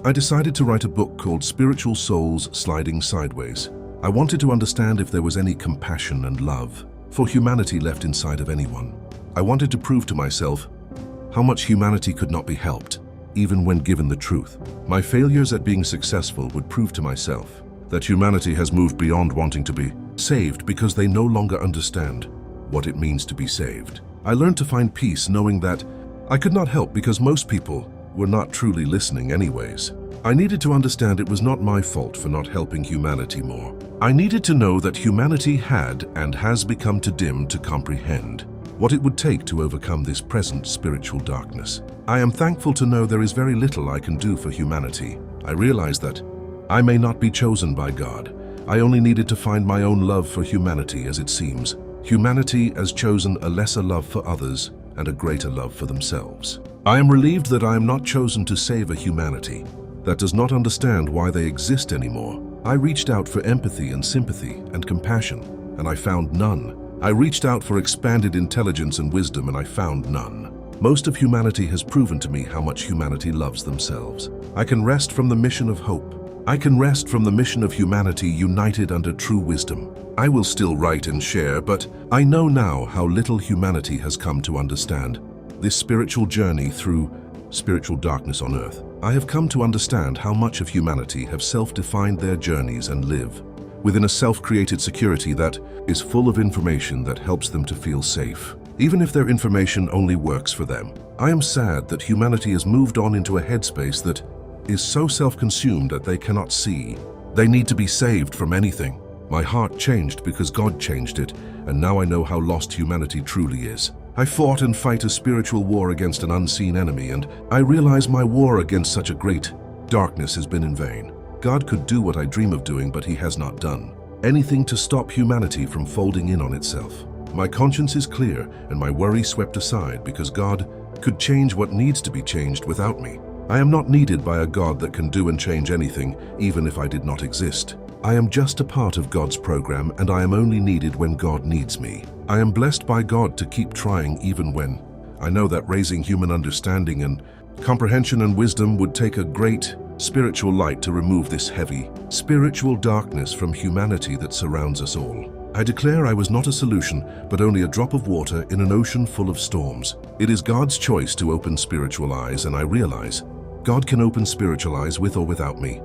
I decided to write a book called Spiritual Souls Sliding Sideways. I wanted to understand if there was any compassion and love for humanity left inside of anyone. I wanted to prove to myself how much humanity could not be helped, even when given the truth. My failures at being successful would prove to myself that humanity has moved beyond wanting to be saved because they no longer understand what it means to be saved. I learned to find peace knowing that I could not help because most people were not truly listening anyways. I needed to understand it was not my fault for not helping humanity more. I needed to know that humanity had and has become too dim to comprehend what it would take to overcome this present spiritual darkness. I am thankful to know there is very little I can do for humanity. I realize that I may not be chosen by God. I only needed to find my own love for humanity. As it seems, humanity has chosen a lesser love for others and a greater love for themselves. I am relieved that I am not chosen to save a humanity that does not understand why they exist anymore. I reached out for empathy and sympathy and compassion, and I found none. I reached out for expanded intelligence and wisdom, and I found none. Most of humanity has proven to me how much humanity loves themselves. I can rest from the mission of hope. I can rest from the mission of humanity united under true wisdom. I will still write and share, but I know now how little humanity has come to understand this spiritual journey through spiritual darkness on earth. I have come to understand how much of humanity have self-defined their journeys and live within a self-created security that is full of information that helps them to feel safe, even if their information only works for them. I am sad that humanity has moved on into a headspace that is so self-consumed that they cannot see they need to be saved from anything. My heart changed because God changed it, and now I know how lost humanity truly is. I fought and fight a spiritual war against an unseen enemy, and I realize my war against such a great darkness has been in vain. God could do what I dream of doing, but He has not done anything to stop humanity from folding in on itself. My conscience is clear and my worry swept aside because God could change what needs to be changed without me. I am not needed by a God that can do and change anything, even if I did not exist. I am just a part of God's program, and I am only needed when God needs me. I am blessed by God to keep trying even when I know that raising human understanding and comprehension and wisdom would take a great spiritual light to remove this heavy spiritual darkness from humanity that surrounds us all. I declare I was not a solution, but only a drop of water in an ocean full of storms. It is God's choice to open spiritual eyes, and I realize God can open spiritual eyes with or without me.